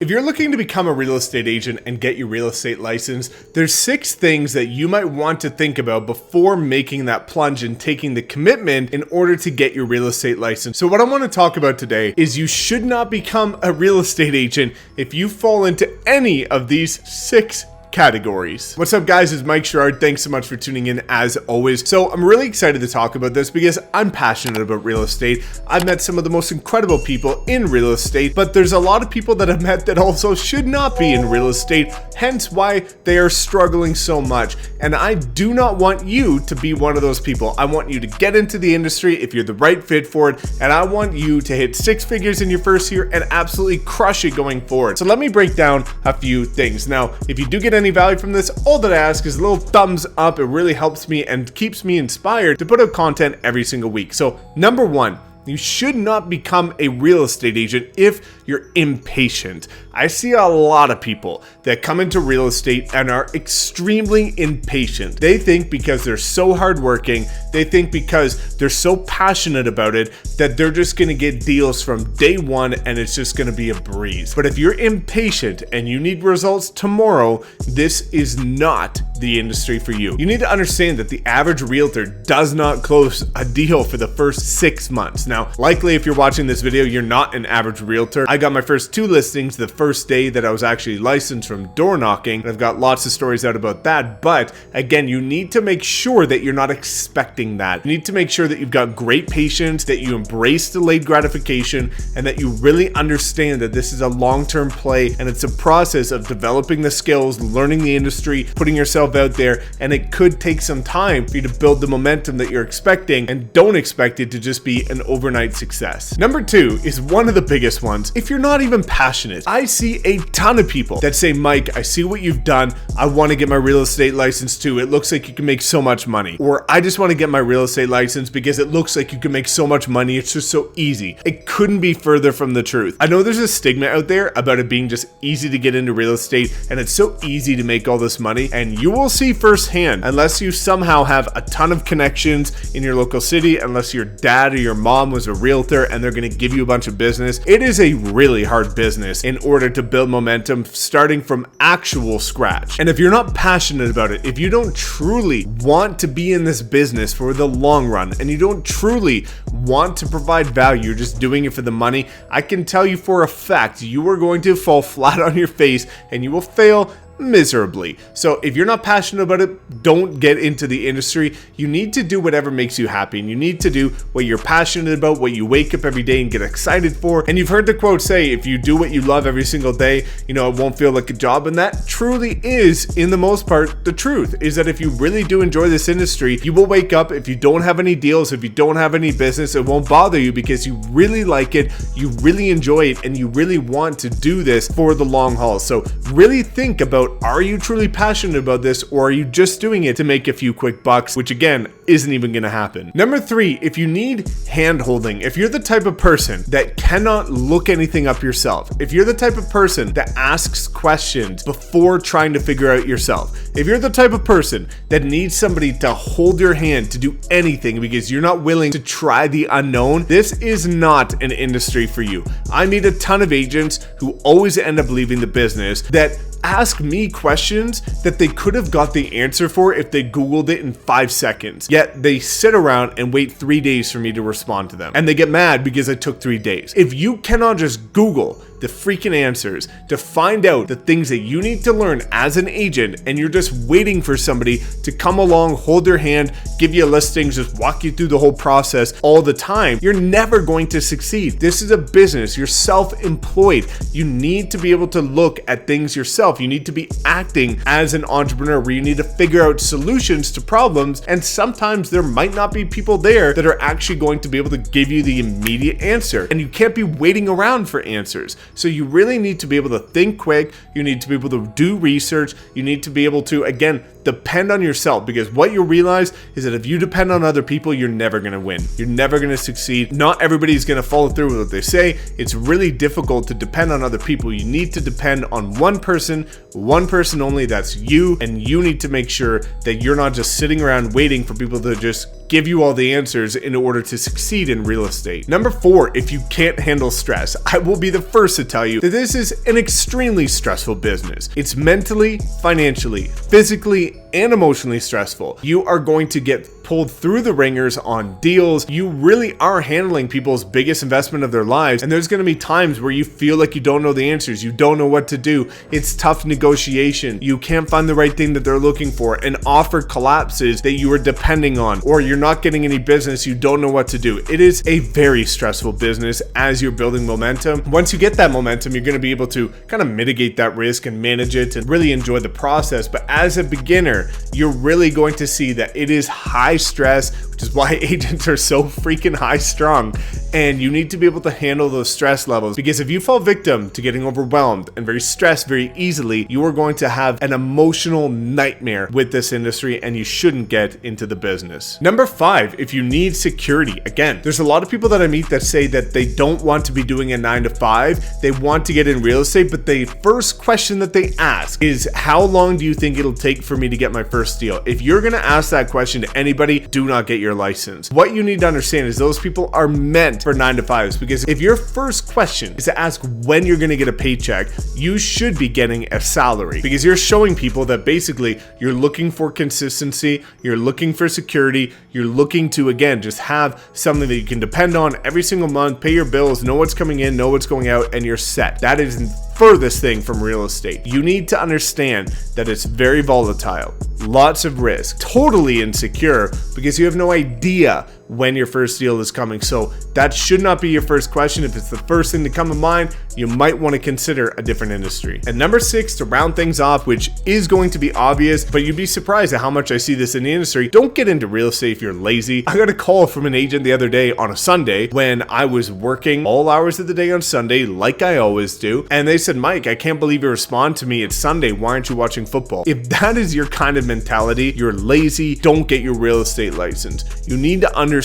If you're looking to become a real estate agent and get your real estate license, there's 6 things that you might want to think about before making that plunge and taking the commitment in order to get your real estate license. So what I want to talk about today is you should not become a real estate agent if you fall into any of these 6 categories. What's up guys, it's Mike Sherrard. Thanks so much for tuning in as always. So I'm really excited to talk about this because I'm passionate about real estate. I've met some of the most incredible people in real estate, but there's a lot of people that I've met that also should not be in real estate, hence why they are struggling so much. And I do not want you to be one of those people. I want you to get into the industry if you're the right fit for it, and I want you to hit 6 figures in your first year and absolutely crush it going forward. So let me break down a few things. Now, if you do get any value from this, all that I ask is a little thumbs up. It really helps me and keeps me inspired to put out content every single week. So number 1, you should not become a real estate agent if you're impatient. I see a lot of people that come into real estate and are extremely impatient. They think because they're so hardworking, they think because they're so passionate about it, that they're just gonna get deals from day one and it's just gonna be a breeze. But if you're impatient and you need results tomorrow, this is not the industry for you. You need to understand that the average realtor does not close a deal for the first 6 months. Now, likely if you're watching this video, you're not an average realtor. I got my first 2 listings the first day that I was actually licensed from door knocking, and I've got lots of stories out about that. But again, you need to make sure that you're not expecting that. You need to make sure that you've got great patience, that you embrace delayed gratification, and that you really understand that this is a long-term play and it's a process of developing the skills, learning the industry, putting yourself out there, and it could take some time for you to build the momentum that you're expecting, and don't expect it to just be an overnight success. Number 2 is one of the biggest ones. If you're not even passionate, I see a ton of people that say, Mike, I see what you've done. I want to get my real estate license too. It looks like you can make so much money. Or I just want to get my real estate license because it looks like you can make so much money. It's just so easy. It couldn't be further from the truth. I know there's a stigma out there about it being just easy to get into real estate and it's so easy to make all this money, and you will see firsthand, unless you somehow have a ton of connections in your local city, unless your dad or your mom was a realtor and they're going to give you a bunch of business. It is a really hard business in order to build momentum starting from actual scratch. And if you're not passionate about it, if you don't truly want to be in this business for the long run, and you don't truly want to provide value, you're just doing it for the money, I can tell you for a fact, you are going to fall flat on your face and you will fail miserably. So if you're not passionate about it, don't get into the industry. You need to do whatever makes you happy, and you need to do what you're passionate about, what you wake up every day and get excited for. And you've heard the quote say, if you do what you love every single day, it won't feel like a job. And that truly is, in the most part, the truth is that if you really do enjoy this industry, you will wake up. If you don't have any deals, if you don't have any business, it won't bother you because you really like it, you really enjoy it, and you really want to do this for the long haul. So really think about, are you truly passionate about this, or are you just doing it to make a few quick bucks, which again isn't even going to happen. Number 3, if you need hand holding, if you're the type of person that cannot look anything up yourself, if you're the type of person that asks questions before trying to figure out yourself, if you're the type of person that needs somebody to hold your hand to do anything because you're not willing to try the unknown, this is not an industry for you. I meet a ton of agents who always end up leaving the business that ask me questions that they could have got the answer for if they Googled it in 5 seconds. Yet they sit around and wait 3 days for me to respond to them. And they get mad because I took 3 days. If you cannot just Google the freaking answers to find out the things that you need to learn as an agent, and you're just waiting for somebody to come along, hold your hand, give you listings, just walk you through the whole process all the time, you're never going to succeed. This is a business. You're self-employed. You need to be able to look at things yourself. You need to be acting as an entrepreneur where you need to figure out solutions to problems, and sometimes there might not be people there that are actually going to be able to give you the immediate answer, and you can't be waiting around for answers. So you really need to be able to think quick. You need to be able to do research. You need to be able to, again, depend on yourself, because what you'll realize is that if you depend on other people, you're never going to win. You're never going to succeed. Not everybody's going to follow through with what they say. It's really difficult to depend on other people. You need to depend on one person only. That's you. And you need to make sure that you're not just sitting around waiting for people to just give you all the answers in order to succeed in real estate. Number 4, if you can't handle stress, I will be the first to tell you that this is an extremely stressful business. It's mentally, financially, physically, and emotionally stressful. You are going to get pulled through the ringers on deals. You really are handling people's biggest investment of their lives, and there's going to be times where you feel like you don't know the answers, you don't know what to do. It's tough negotiation. You can't find the right thing that they're looking for. An offer collapses that you are depending on, or you're not getting any business, you don't know what to do. It is a very stressful business as you're building momentum. Once you get that momentum, you're going to be able to kind of mitigate that risk and manage it and really enjoy the process. But as a beginner, you're really going to see that it is high stress, which is why agents are so freaking high strung. And you need to be able to handle those stress levels, because if you fall victim to getting overwhelmed and very stressed very easily, you are going to have an emotional nightmare with this industry, and you shouldn't get into the business. Number 5, if you need security. Again, there's a lot of people that I meet that say that they don't want to be doing a 9 to 5. They want to get in real estate, but the first question that they ask is, how long do you think it'll take for me to get my first deal? If you're going to ask that question to anybody, do not get your license. What you need to understand is those people are meant for 9 to 5s, because if your first question is to ask when you're going to get a paycheck, you should be getting a salary, because you're showing people that basically you're looking for consistency, you're looking for security, you're looking to, again, just have something that you can depend on every single month, pay your bills, know what's coming in, know what's going out, and you're set. That is furthest thing from real estate. You need to understand that it's very volatile, lots of risk, totally insecure, because you have no idea when your first deal is coming. So that should not be your first question. If it's the first thing to come to mind, you might want to consider a different industry. And number 6, to round things off, which is going to be obvious, but you'd be surprised at how much I see this in the industry, don't get into real estate if you're lazy. I got a call from an agent the other day on a Sunday when I was working all hours of the day on Sunday, like I always do. And they said, Mike, I can't believe you respond to me. It's Sunday. Why aren't you watching football? If that is your kind of mentality, you're lazy, don't get your real estate license. You need to understand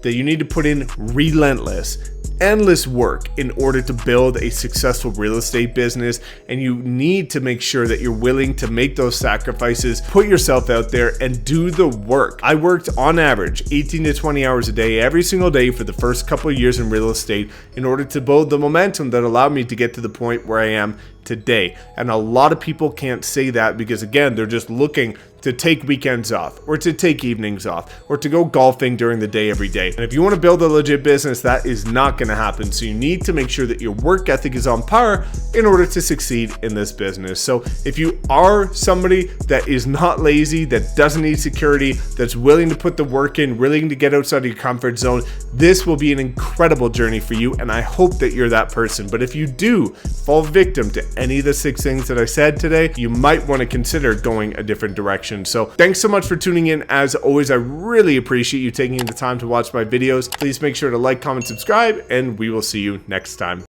that you need to put in relentless, endless work in order to build a successful real estate business, and you need to make sure that you're willing to make those sacrifices, put yourself out there and do the work. I worked on average 18 to 20 hours a day every single day for the first couple of years in real estate in order to build the momentum that allowed me to get to the point where I am today. And a lot of people can't say that because, again, they're just looking to take weekends off, or to take evenings off, or to go golfing during the day every day. And if you want to build a legit business, that is not going to happen. So you need to make sure that your work ethic is on par in order to succeed in this business. So if you are somebody that is not lazy, that doesn't need security, that's willing to put the work in, willing to get outside of your comfort zone, this will be an incredible journey for you. And I hope that you're that person. But if you do fall victim to any of the 6 things that I said today, you might want to consider going a different direction. So thanks so much for tuning in. As always, I really appreciate you taking the time to watch my videos. Please make sure to like, comment, subscribe, and we will see you next time.